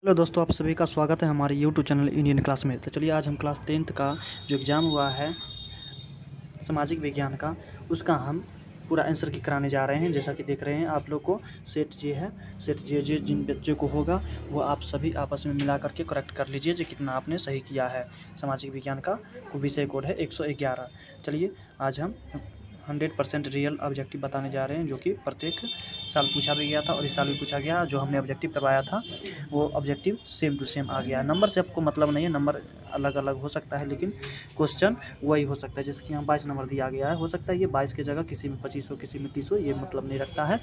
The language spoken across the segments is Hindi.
हेलो दोस्तों, आप सभी का स्वागत है हमारे यूट्यूब चैनल इंडियन क्लास में। तो चलिए आज हम क्लास 10th का जो एग्ज़ाम हुआ है सामाजिक विज्ञान का, उसका हम पूरा आंसर की कराने जा रहे हैं। जैसा कि देख रहे हैं आप लोग को सेट जे है, सेट जे जे जिन बच्चों को होगा वो आप सभी आपस में मिला करके करेक्ट कर लीजिए जो कितना आपने सही किया है। सामाजिक विज्ञान का विषय कोड है 111। चलिए आज हम 100% रियल ऑब्जेक्टिव बताने जा रहे हैं, जो कि प्रत्येक साल पूछा भी गया था और इस साल भी पूछा गया। जो हमने ऑब्जेक्टिव करवाया था वो ऑब्जेक्टिव सेम टू सेम आ गया है। नंबर से आपको मतलब नहीं है, नंबर अलग अलग हो सकता है लेकिन क्वेश्चन वही हो सकता है। जैसे कि यहाँ 22 नंबर दिया गया है, हो सकता है ये 22 की जगह किसी में 25 हो, किसी में 30 हो, ये मतलब नहीं रखता है।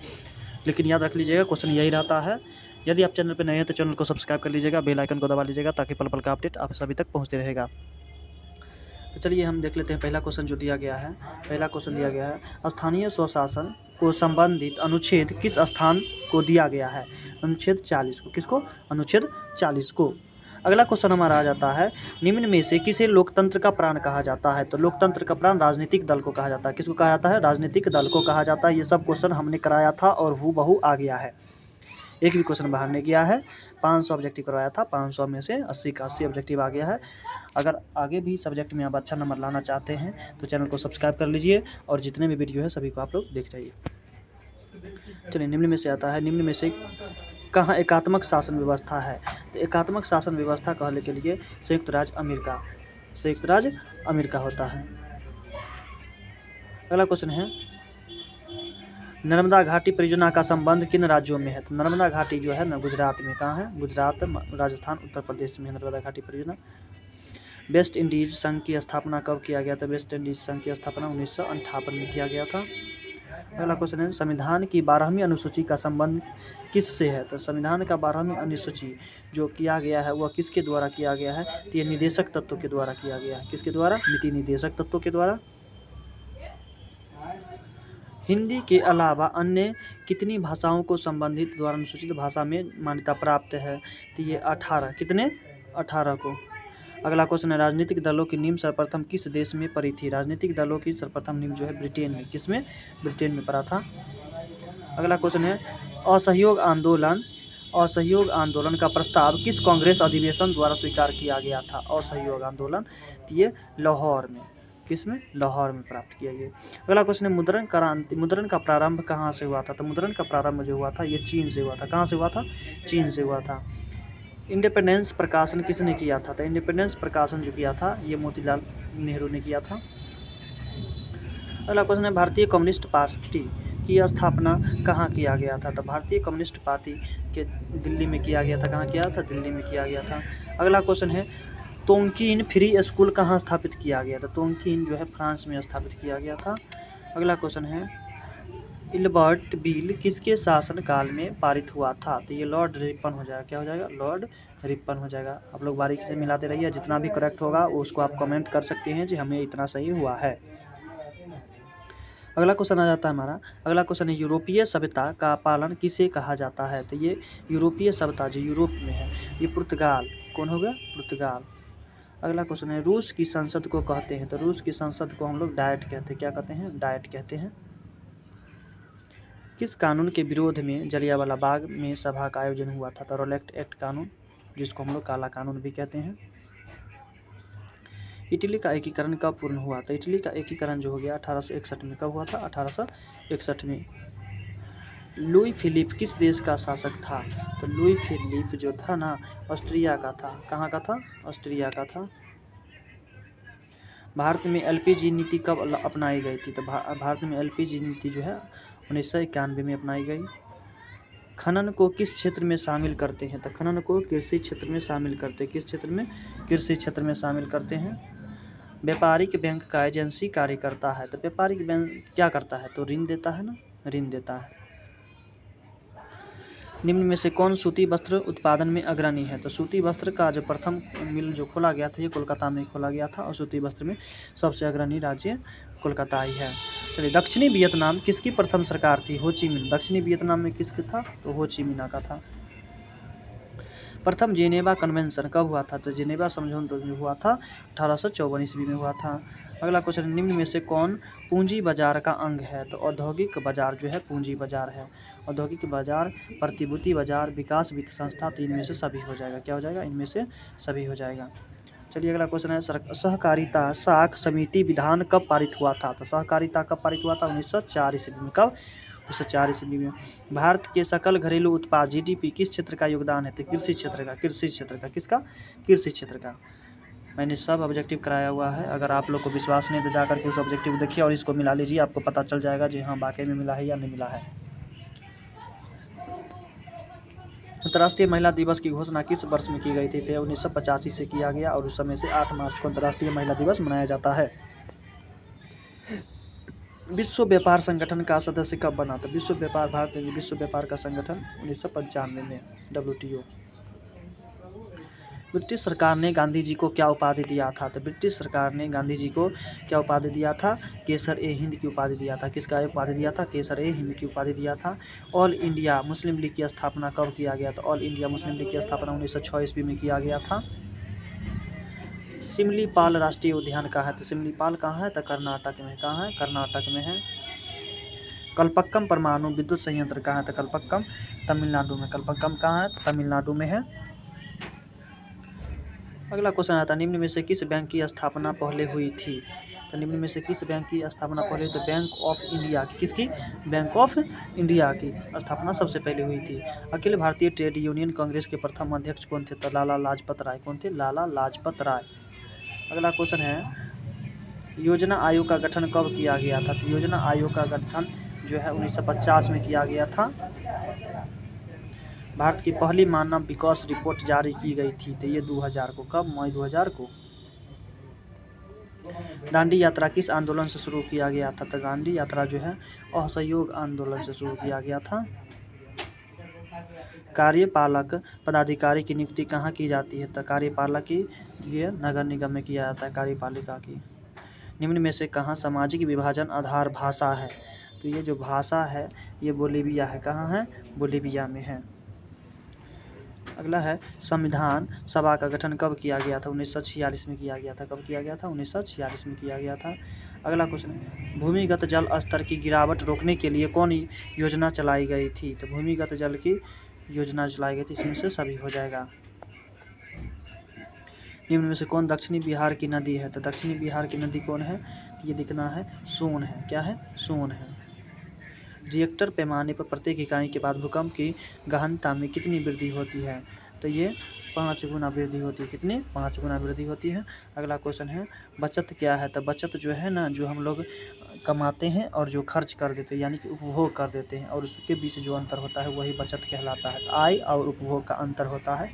लेकिन याद रख लीजिएगा क्वेश्चन यही रहता है। यदि आप चैनल पर नए हैं तो चैनल को सब्सक्राइब कर लीजिएगा, बेल आइकन को दबा लीजिएगा ताकि पल पल का अपडेट आप सभी तक पहुँचते रहेगा। तो चलिए हम देख लेते हैं पहला क्वेश्चन जो दिया गया है। पहला क्वेश्चन दिया गया है, स्थानीय स्वशासन को संबंधित अनुच्छेद किस स्थान को दिया गया है? अनुच्छेद 40 को। किसको? अनुच्छेद 40 को। अगला क्वेश्चन हमारा आ जाता है, निम्न में से किसे लोकतंत्र का प्राण कहा जाता है? तो लोकतंत्र का प्राण राजनीतिक दल को कहा जाता है। किसको कहा जाता है? राजनीतिक दल को कहा जाता है। ये सब क्वेश्चन हमने कराया था और हूबहू आ गया है, एक भी क्वेश्चन बाहर नहीं गया है। 500 ऑब्जेक्टिव करवाया था, 500 में से 80 का 80 ऑब्जेक्टिव आ गया है। अगर आगे भी सब्जेक्ट में आप अच्छा नंबर लाना चाहते हैं तो चैनल को सब्सक्राइब कर लीजिए और जितने भी वीडियो है सभी को आप लोग देख जाइए। चलिए निम्न में से आता है, निम्न में से कहाँ एकात्मक शासन व्यवस्था है? तो एकात्मक शासन व्यवस्था कहने के लिए संयुक्त राज्य अमेरिका, संयुक्त राज्य अमेरिका होता है। अगला क्वेश्चन है, नर्मदा घाटी परियोजना का संबंध किन राज्यों में है? तो नर्मदा घाटी जो है ना गुजरात में, कहाँ है? गुजरात, राजस्थान, उत्तर प्रदेश में है नर्मदा घाटी परियोजना। वेस्ट इंडीज संघ की स्थापना कब किया गया था? वेस्ट इंडीज संघ की स्थापना 1958 में किया गया था। अगला क्वेश्चन है, संविधान की 12वीं अनुसूची का संबंध किससे है? तो संविधान का 12वीं अनुसूची जो किया गया है वह किसके द्वारा किया गया है? तो ये निदेशक तत्वों के द्वारा किया गया है। किसके द्वारा? नीति निदेशक तत्वों के द्वारा। हिंदी के अलावा अन्य कितनी भाषाओं को संबंधित द्वारा अनुसूचित भाषा में मान्यता प्राप्त है? तो ये 18। कितने? 18 को। अगला क्वेश्चन है, राजनीतिक दलों की नींव सर्वप्रथम किस देश में पड़ी थी? राजनीतिक दलों की सर्वप्रथम नींव जो है ब्रिटेन में। किस में? ब्रिटेन में पड़ा था। अगला क्वेश्चन है, असहयोग आंदोलन, असहयोग आंदोलन का प्रस्ताव किस कांग्रेस अधिवेशन द्वारा स्वीकार किया गया था? असहयोग आंदोलन, तो ये लाहौर में। किस में? लाहौर में प्राप्त किया गया। अगला क्वेश्चन है, मुद्रण क्रांति, मुद्रण का प्रारंभ कहाँ से हुआ था? तो मुद्रण का प्रारंभ जो हुआ था ये चीन से हुआ था। कहाँ से हुआ था? चीन से हुआ था। इंडिपेंडेंस प्रकाशन किसने किया था? तो इंडिपेंडेंस प्रकाशन जो किया था ये मोतीलाल नेहरू ने किया था। अगला क्वेश्चन है, भारतीय कम्युनिस्ट पार्टी की स्थापना कहाँ किया गया था? तो भारतीय कम्युनिस्ट पार्टी के दिल्ली में किया गया था। कहाँ किया था? दिल्ली में किया गया था। अगला क्वेश्चन है, तोंगकीन फ्री स्कूल कहाँ स्थापित किया गया था? तोंगकीन जो है फ्रांस में स्थापित किया गया था। अगला क्वेश्चन है, इल्बर्ट बिल किसके शासनकाल में पारित हुआ था? तो ये लॉर्ड रिपन हो जाएगा। क्या हो जाएगा? लॉर्ड रिपन हो जाएगा। आप लोग बारीकी से मिलाते रहिए, जितना भी करेक्ट होगा उसको आप कमेंट कर सकते हैं जी हमें इतना सही हुआ है। अगला क्वेश्चन आ जाता है हमारा, अगला क्वेश्चन है, यूरोपीय सभ्यता का पालन किसे कहा जाता है? तो ये यूरोपीय सभ्यता जो यूरोप में है ये पुर्तगाल। कौन हो गया? पुर्तगाल। अगला क्वेश्चन है, रूस की संसद को कहते हैं? तो रूस की संसद को हम लोग डायट कहते हैं। क्या कहते हैं? डायट कहते हैं। किस कानून के विरोध में जलियांवाला बाग में सभा का आयोजन हुआ था? तो रोलेट एक्ट कानून, जिसको हम लोग काला कानून भी कहते हैं। इटली का एकीकरण कब पूर्ण हुआ? तो इटली का एकीकरण जो हो गया 1861 में। कब हुआ था? 1861 में। लुई फिलिप किस देश का शासक था? तो लुई फिलिप जो था ना ऑस्ट्रिया का था। कहाँ का था? ऑस्ट्रिया का था। भारत में एलपीजी नीति कब अपनाई गई थी? तो भारत में एलपीजी नीति जो है 1991 में अपनाई गई। खनन को किस क्षेत्र में शामिल करते हैं? तो खनन को कृषि क्षेत्र में शामिल करते हैं। किस क्षेत्र में? कृषि क्षेत्र में शामिल करते हैं। व्यापारिक बैंक का एजेंसी कार्य करता है। तो व्यापारिक बैंक क्या करता है? तो ऋण देता है ना, ऋण देता है। निम्न में से कौन सूती वस्त्र उत्पादन में अग्रणी है? तो सूती वस्त्र का जो प्रथम मिल जो खोला गया था ये कोलकाता में खोला गया था और सूती वस्त्र में सबसे अग्रणी राज्य कोलकाता ही है। चलिए, दक्षिणी वियतनाम किसकी प्रथम सरकार थी? हो ची मिन्ह। दक्षिणी वियतनाम में किसका था? तो हो ची मिन्ह का था। प्रथम जेनेवा कन्वेंशन कब हुआ था? तो जेनेवा समझौता जो हुआ था 1854 ईस्वी में हुआ था। अगला क्वेश्चन, निम्न में से कौन पूंजी बाजार का अंग है? तो औद्योगिक बाजार जो है पूंजी बाजार है। औद्योगिक बाजार, प्रतिभूति बाजार, विकास वित्त संस्था, तो इनमें से सभी हो जाएगा। क्या हो जाएगा? इनमें से सभी हो जाएगा। चलिए अगला क्वेश्चन है, सहकारिता साख समिति विधान कब पारित हुआ था? तो सहकारिता कब पारित हुआ था? 1904 ईस्वी में। कब? 1904 ईस्वी में। भारत के सकल घरेलू उत्पाद जीडीपी किस क्षेत्र का योगदान है? तो कृषि क्षेत्र का। कृषि क्षेत्र का। किसका? कृषि क्षेत्र का। मैंने सब ऑब्जेक्टिव कराया हुआ है। अगर आप लोग को विश्वास नहीं तो जाकर के उस ऑब्जेक्टिव देखिए और इसको मिला लीजिए, आपको पता चल जाएगा जी हाँ वाकई में मिला है या नहीं मिला है। अंतर्राष्ट्रीय महिला दिवस की घोषणा किस वर्ष में की गई थी? तो 1985 से किया गया और उस समय से 8 मार्च को अंतर्राष्ट्रीय महिला दिवस मनाया जाता है। विश्व व्यापार संगठन का सदस्य कब बना? तो विश्व व्यापार, भारत विश्व व्यापार का संगठन 1995 में, WTO। ब्रिटिश सरकार ने गांधी जी को क्या उपाधि दिया था? तो ब्रिटिश सरकार ने गांधी जी को क्या उपाधि दिया था? केसर ए हिंद की उपाधि दिया था। किसका उपाधि दिया था? केसर ए हिंद की उपाधि दिया था। ऑल इंडिया मुस्लिम लीग की स्थापना कब किया गया? तो ऑल इंडिया मुस्लिम लीग की स्थापना 1906 ईस्वी में किया गया था। सिमलीपाल राष्ट्रीय उद्यान कहाँ है? तो सिमलीपाल कहाँ है? तो कर्नाटक में। कहाँ है? कर्नाटक में है। कलपक्कम परमाणु विद्युत संयंत्र कहाँ है? तो कलपक्कम तमिलनाडु में। कलपक्कम कहाँ है? तो तमिलनाडु में है। अगला क्वेश्चन आता है, निम्न में से किस बैंक की स्थापना पहले हुई थी? तो निम्न में से किस बैंक की स्थापना पहले? तो बैंक ऑफ इंडिया की। किसकी? बैंक ऑफ इंडिया की स्थापना सबसे पहले हुई थी। अखिल भारतीय ट्रेड यूनियन कांग्रेस के प्रथम अध्यक्ष कौन थे? तो लाला लाजपत राय। कौन थे? लाला लाजपत राय। अगला क्वेश्चन है, योजना आयोग का गठन कब किया गया था? तो योजना आयोग का गठन जो है 1950 में किया गया था। भारत की पहली मानव विकास रिपोर्ट जारी की गई थी, तो ये 2000 को। कब? मई 2000 को। दांडी यात्रा किस आंदोलन से शुरू किया गया था? तो दांडी यात्रा जो है असहयोग आंदोलन से शुरू किया गया था। कार्यपालक पदाधिकारी की नियुक्ति कहाँ की जाती है? तो कार्यपालक की ये नगर निगम में किया जाता है, कार्यपालिका की। निम्न में से कहाँ सामाजिक विभाजन आधार भाषा है? तो ये जो भाषा है ये बोलीविया है। कहाँ है? बोलीविया में है। अगला है, संविधान सभा का गठन कब किया गया था? 1946 में किया गया था। कब किया गया था? 1946 में किया गया था। अगला क्वेश्चन है, भूमिगत जल स्तर की गिरावट रोकने के लिए कौन योजना चलाई गई थी? तो भूमिगत जल की योजना चलाई गई थी। इसमें से सभी हो जाएगा। निम्न में से कौन दक्षिणी बिहार की नदी है? तो दक्षिणी बिहार की नदी कौन है? ये दिखना है, सोन है। क्या है? सोन है। रिएक्टर पैमाने पर प्रत्येक इकाई के बाद भूकंप की गहनता में कितनी वृद्धि होती है? तो ये 5 गुना वृद्धि होती है। कितनी? 5 गुना वृद्धि होती है। अगला क्वेश्चन है, बचत क्या है? तो बचत जो है ना, जो हम लोग कमाते हैं और जो खर्च कर देते हैं यानी कि उपभोग कर देते हैं और उसके बीच जो अंतर होता है वही बचत कहलाता है। आय और उपभोग का अंतर होता है।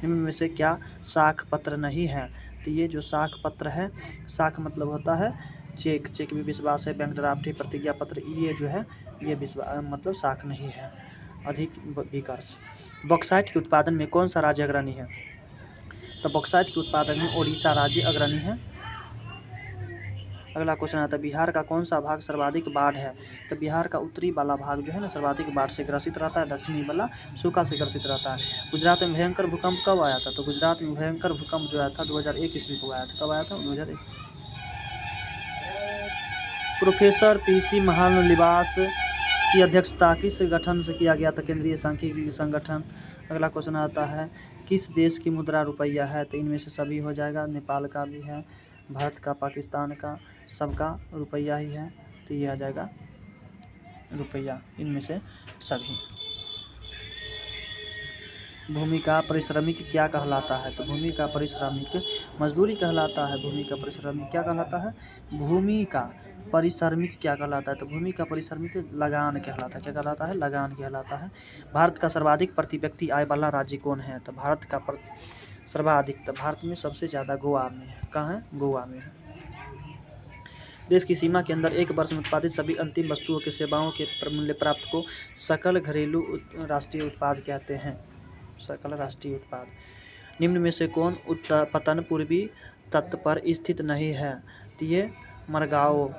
निम्न में से क्या साख पत्र नहीं है? तो ये जो साख पत्र है, साख मतलब होता है चेक। चेक भी विश्वास है, बैंक ड्राफ्ट, प्रतिज्ञा पत्र, ये जो है ये विश्वास मतलब साख नहीं है। अधिक विकर्ष। बॉक्साइट के उत्पादन में कौन सा राज्य अग्रणी है? तो बॉक्साइट के उत्पादन में ओडिशा राज्य अग्रणी है। अगला क्वेश्चन आता है, बिहार का कौन सा भाग सर्वाधिक बाढ़ है? तो बिहार का उत्तरी वाला भाग जो है ना सर्वाधिक बाढ़ से ग्रसित रहता है, दक्षिणी वाला सूखा से ग्रसित रहता है। गुजरात में भयंकर भूकंप कब आया था? तो गुजरात में भयंकर भूकंप जो आया था 2001 ईस्वी को आया था। कब आया था? 2001। प्रोफेसर PC महालनोबिस की अध्यक्षता किस गठन से किया गया था? केंद्रीय सांख्यिकी संगठन। अगला क्वेश्चन आता है, किस देश की मुद्रा रुपया है? तो इनमें से सभी हो जाएगा। नेपाल का भी है, भारत का, पाकिस्तान का, सबका रुपया ही है। तो ये आ जाएगा रुपया, इनमें से सभी। भूमि का पारिश्रमिक क्या कहलाता है? तो भूमि का पारिश्रमिक मजदूरी कहलाता है। भूमि का पारिश्रमिक क्या कहलाता है? भूमि का पारिश्रमिक क्या कहलाता है? तो भूमि का पारिश्रमिक लगान कहलाता है। क्या कहलाता है? लगान कहलाता है। भारत का सर्वाधिक प्रति व्यक्ति आय वाला राज्य कौन है? तो भारत का सर्वाधिक, तो भारत में सबसे ज़्यादा गोवा में है। कहाँ है? गोवा में है। देश की सीमा के अंदर एक वर्ष में उत्पादित सभी अंतिम वस्तुओं के सेवाओं के मूल्य प्राप्त को सकल घरेलू राष्ट्रीय उत्पाद कहते हैं। सकल राष्ट्रीय उत्पाद। निम्न में से कौन उत्तर पतन पूर्वी तट पर स्थित नहीं है? तो ये मरगाओ।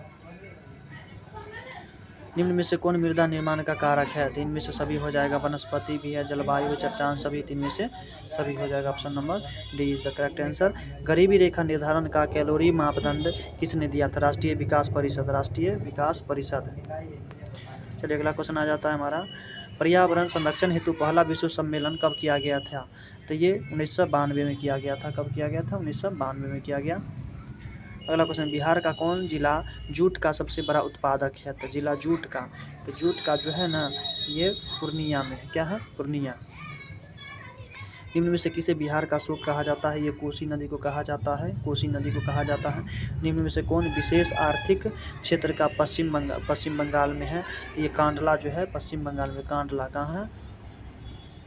निम्न में से कौन मृदा निर्माण का कारक है? तो इनमें से सभी हो जाएगा, वनस्पति भी है, जलवायु, चट्टान, सभी तीन में से सभी हो जाएगा। Option number D is the correct answer. गरीबी रेखा निर्धारण का कैलोरी मापदंड किसने दिया था? राष्ट्रीय विकास परिषद। राष्ट्रीय विकास परिषद। चलिए अगला क्वेश्चन आ जाता है हमारा, पर्यावरण संरक्षण हेतु पहला विश्व सम्मेलन कब किया गया था? तो ये 1992 में किया गया था। कब किया गया था? 1992 में किया गया। अगला क्वेश्चन, बिहार का कौन जिला जूट का सबसे बड़ा उत्पादक है? तो जिला जूट का, तो जूट का जो है ना ये पूर्णिया में है। क्या है? पूर्णिया। निम्न में से किसे बिहार का शोक कहा जाता है? ये कोसी नदी को कहा जाता है। कोसी नदी को कहा जाता है। निम्न में से कौन विशेष आर्थिक क्षेत्र का पश्चिम बंगाल में है? ये कांडला जो है पश्चिम बंगाल में। कांडला कहाँ है?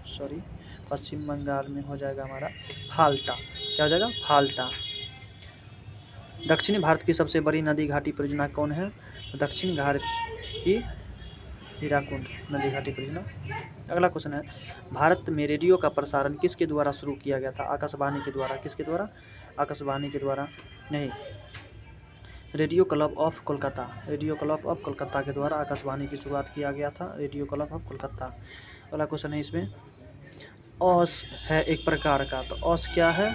सॉरी, पश्चिम बंगाल में हो जाएगा हमारा फाल्टा। क्या हो जाएगा? फाल्टा। दक्षिणी भारत की सबसे बड़ी नदी घाटी परियोजना कौन है? तो दक्षिण भारत की हीराकुंड नदी घाटी परियोजना। अगला क्वेश्चन है, भारत में रेडियो का प्रसारण किसके द्वारा शुरू किया गया था? आकाशवाणी के द्वारा। किसके द्वारा? आकाशवाणी के द्वारा नहीं, radio club of Kolkata. Radio club of Kolkata के द्वारा आकाशवाणी की शुरुआत किया गया था। Radio club of Kolkata. अगला क्वेश्चन है इसमें, औस है एक प्रकार का, तो औस क्या है?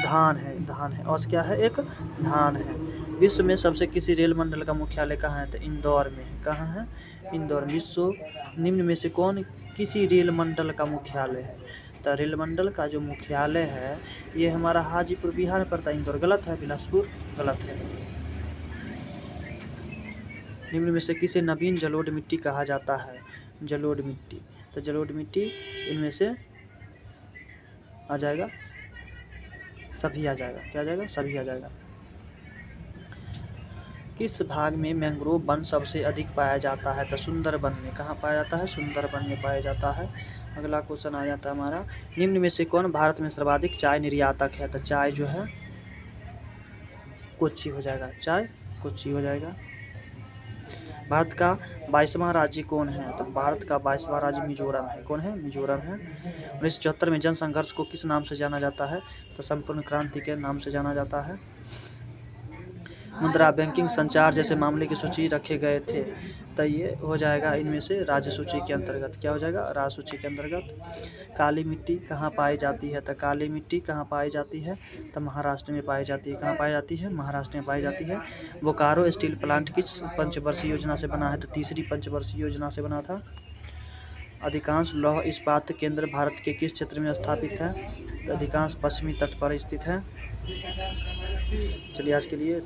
धान है। धान है। औस क्या है? एक धान है। विश्व में सबसे किसी रेल मंडल का मुख्यालय कहाँ है? तो इंदौर में। कहाँ है? इंदौर। विश्व निम्न में से कौन किसी रेल मंडल का मुख्यालय है? तो रेल मंडल का जो मुख्यालय है ये हमारा हाजीपुर बिहार में पड़ता है। इंदौर गलत है, बिलासपुर गलत है। निम्न में से किसे नवीन जलोढ़ मिट्टी कहा जाता है? जलोढ़ मिट्टी। तो जलोढ़ मिट्टी इनमें से आ जाएगा, सभी आ जाएगा। क्या आ जाएगा? सभी आ जाएगा। किस भाग में मैंग्रोव वन सबसे अधिक पाया जाता है? तो सुंदरबन में। कहाँ पाया जाता है? सुंदरबन में पाया जाता है। अगला क्वेश्चन आ जाता है हमारा, निम्न में से कौन भारत में सर्वाधिक चाय निर्यातक है? तो चाय जो है कोच्चि हो जाएगा। चाय कोच्चि हो जाएगा। भारत का 22वां राज्य कौन है? तो भारत का 22वां राज्य मिजोरम है। कौन है? मिजोरम है। 1974 में जन संघर्ष को किस नाम से जाना जाता है? तो संपूर्ण क्रांति के नाम से जाना जाता है। मुद्रा, बैंकिंग, संचार जैसे मामले की सूची रखे गए थे, तो ये हो जाएगा इनमें से राज्य सूची के अंतर्गत। क्या हो जाएगा? राज्य सूची के अंतर्गत। काली मिट्टी कहाँ पाई जाती है? तो काली मिट्टी कहाँ पाई जाती है? तो महाराष्ट्र में पाई जाती है। कहाँ पाई जाती है? महाराष्ट्र में पाई जाती है। बोकारो स्टील प्लांट किस पंचवर्षीय योजना से बना है? तो तीसरी पंचवर्षीय योजना से बना था। अधिकांश लौह इस्पात केंद्र भारत के किस क्षेत्र में स्थापित है? तो अधिकांश पश्चिमी तट पर स्थित है। चलिए आज के लिए